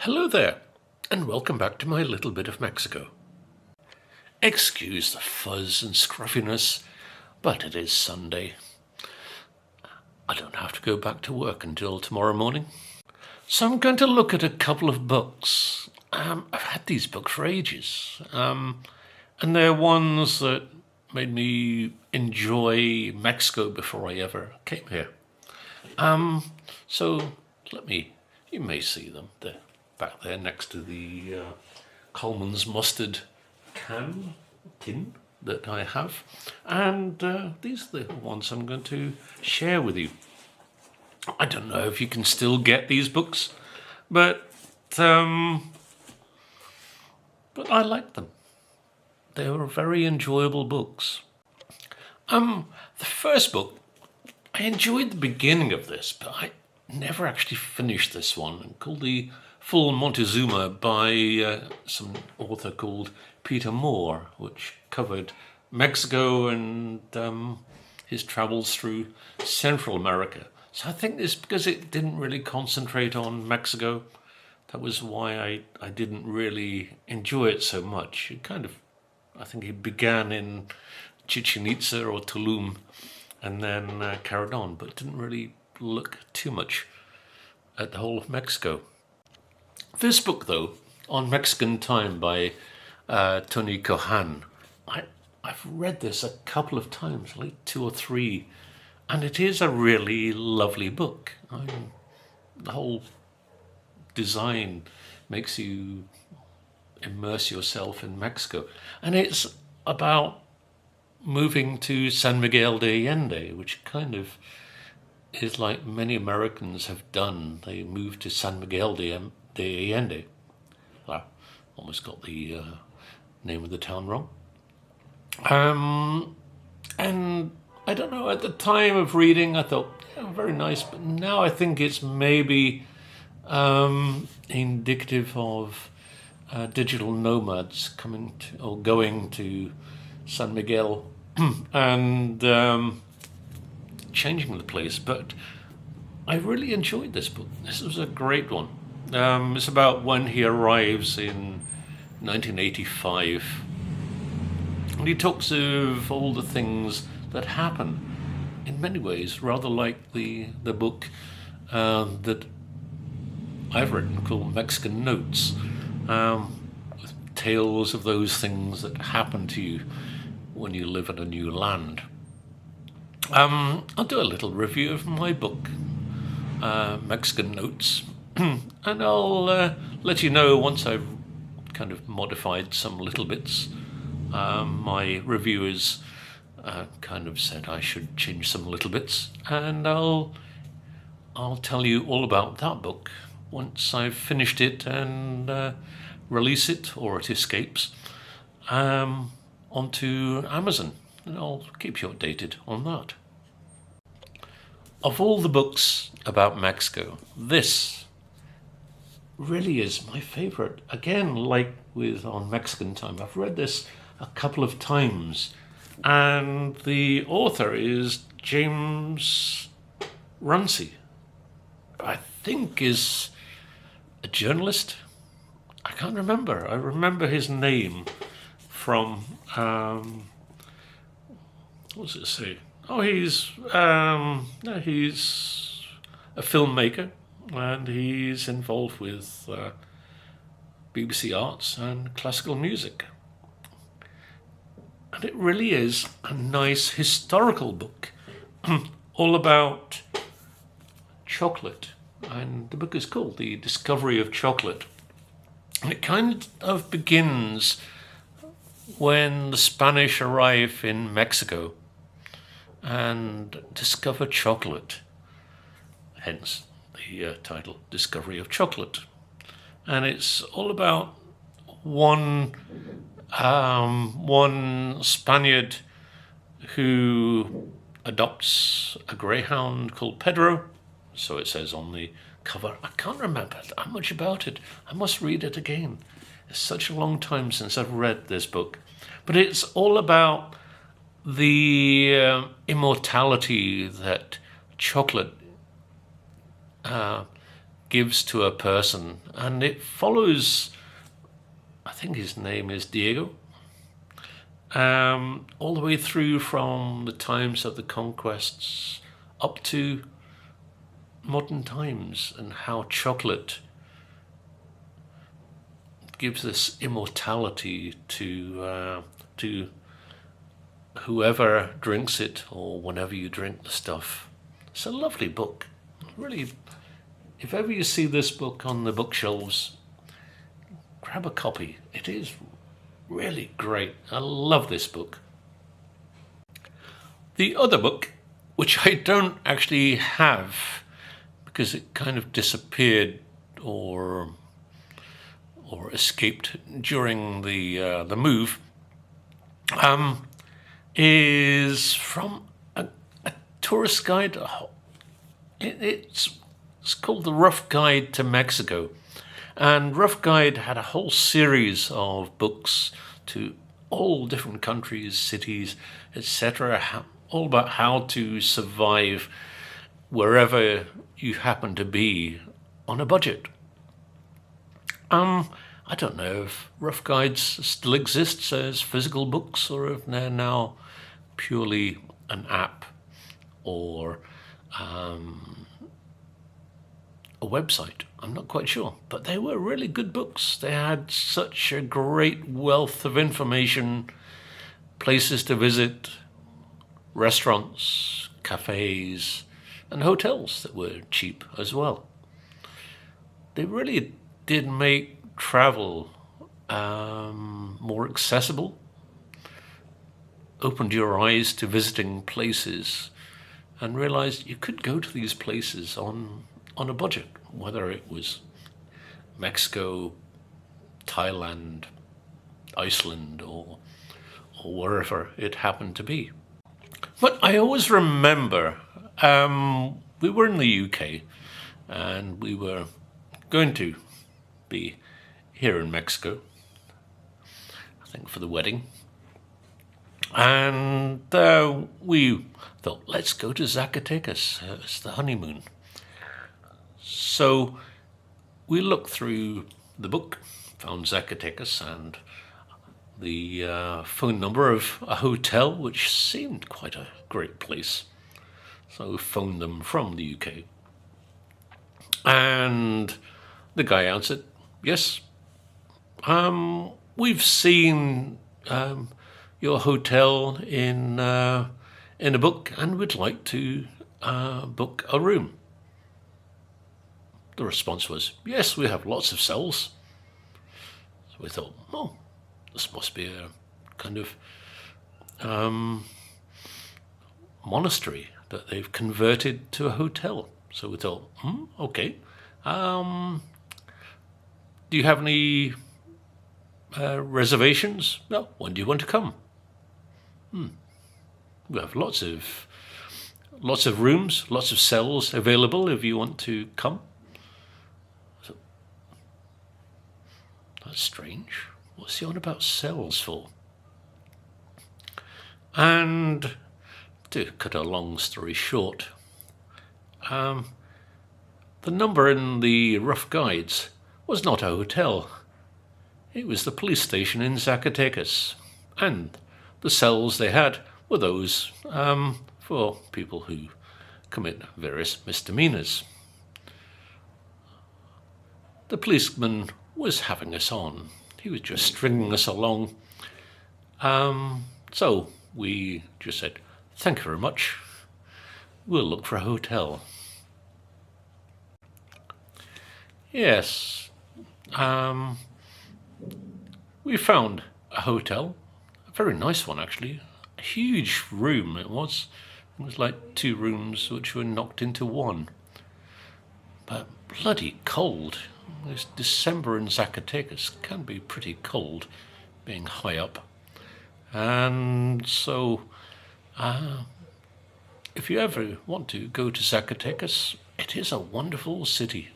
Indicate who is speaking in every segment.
Speaker 1: Hello there, and welcome back to my little bit of Mexico. Excuse the fuzz and scruffiness, but it is Sunday. I don't have to go back to work until tomorrow morning. So I'm going to look at a couple of books. I've had these books for ages, and they're ones that made me enjoy Mexico before I ever came here. So you may see them. They're back there next to the Coleman's mustard tin that I have. And these are the ones I'm going to share with you. I don't know if you can still get these books, but I like them. They were very enjoyable books. The first book, I enjoyed the beginning of this, but I never actually finished this one, called The Full Montezuma by some author called Peter Moore, which covered Mexico and his travels through Central America. So I think it's because it didn't really concentrate on Mexico. That was why I didn't really enjoy it so much. I think it began in Chichen Itza or Tulum and then carried on, but didn't really look too much at the whole of Mexico. This book, though, On Mexican Time by Tony Cohan, I've read this a couple of times, like 2 or 3, and it is a really lovely book. The whole design makes you immerse yourself in Mexico, and it's about moving to San Miguel de Allende, which kind of is like many Americans have done. They moved to San Miguel de Allende. I almost got the name of the town wrong. And I don't know, at the time of reading, I thought, yeah, very nice, but now I think it's maybe indicative of digital nomads coming to, or going to San Miguel and changing the place. But I really enjoyed this book. This was a great one. It's about when he arrives in 1985, and he talks of all the things that happen, in many ways rather like the book that I've written called Mexican Notes, with tales of those things that happen to you when you live in a new land. I'll do a little review of my book, Mexican Notes, and I'll let you know once I've kind of modified some little bits. My reviewers kind of said I should change some little bits, and I'll tell you all about that book once I've finished it and release it, or it escapes, onto Amazon, and I'll keep you updated on that. Of all the books about Mexico, this really is my favorite. Again, like with On Mexican Time, I've read this a couple of times, and the author is James Runcie. I think is a journalist. I can't remember. I remember his name from what does it say? Oh, he's a filmmaker, and he's involved with BBC Arts and classical music. And it really is a nice historical book, all about chocolate. And the book is called The Discovery of Chocolate. And it kind of begins when the Spanish arrive in Mexico and discover chocolate, hence the title, Discovery of Chocolate. And it's all about one Spaniard who adopts a greyhound called Pedro, so it says on the cover. I can't remember that much about it. I must read it again. It's such a long time since I've read this book. But it's all about the immortality that chocolate gives to a person, and it follows, I think his name is Diego, all the way through from the times of the conquests up to modern times, and how chocolate gives this immortality to whoever drinks it, or whenever you drink the stuff. It's a lovely book. Really, if ever you see this book on the bookshelves, grab a copy. It is really great. I love this book. The other book, which I don't actually have because it kind of disappeared or escaped during the move, is from a tourist guide. It's called The Rough Guide to Mexico. And Rough Guide had a whole series of books to all different countries, cities, etc., all about how to survive wherever you happen to be on a budget. I don't know if Rough Guides still exists as physical books, or if they're now purely an app or a website. I'm not quite sure, but they were really good books. They had such a great wealth of information, places to visit, restaurants, cafes, and hotels that were cheap as well. They really did make travel more accessible, opened your eyes to visiting places, and realized you could go to these places on a budget, whether it was Mexico, Thailand, Iceland, or wherever it happened to be. But I always remember we were in the UK and we were going to be here in Mexico, I think for the wedding. And we thought, let's go to Zacatecas. It's the honeymoon. So we looked through the book, found Zacatecas and the phone number of a hotel, which seemed quite a great place. So we phoned them from the UK. And the guy answered, yes, we've seen your hotel in a book and would like to book a room. The response was, yes, we have lots of cells. So we thought, oh, this must be a kind of monastery that they've converted to a hotel. So we thought, okay. Do you have any reservations? No. When do you want to come? We have lots of rooms, lots of cells available if you want to come. So, that's strange. What's he on about cells for? And to cut a long story short, the number in the rough guides was not a hotel. It was the police station in Zacatecas, and the cells they had were those for people who commit various misdemeanors. The policeman was having us on. He was just stringing us along. So we just said, thank you very much. We'll look for a hotel. Yes. We found a hotel, a very nice one actually, a huge room it was. It was like 2 rooms which were knocked into one. But bloody cold. This December in Zacatecas can be pretty cold, being high up. And so, if you ever want to go to Zacatecas, it is a wonderful city.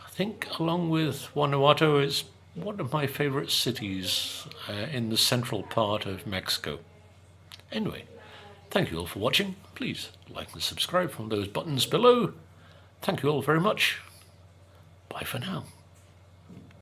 Speaker 1: I think along with Guanajuato is one of my favorite cities in the central part of Mexico. Anyway, thank you all for watching. Please like and subscribe from those buttons below. Thank you all very much. Bye for now.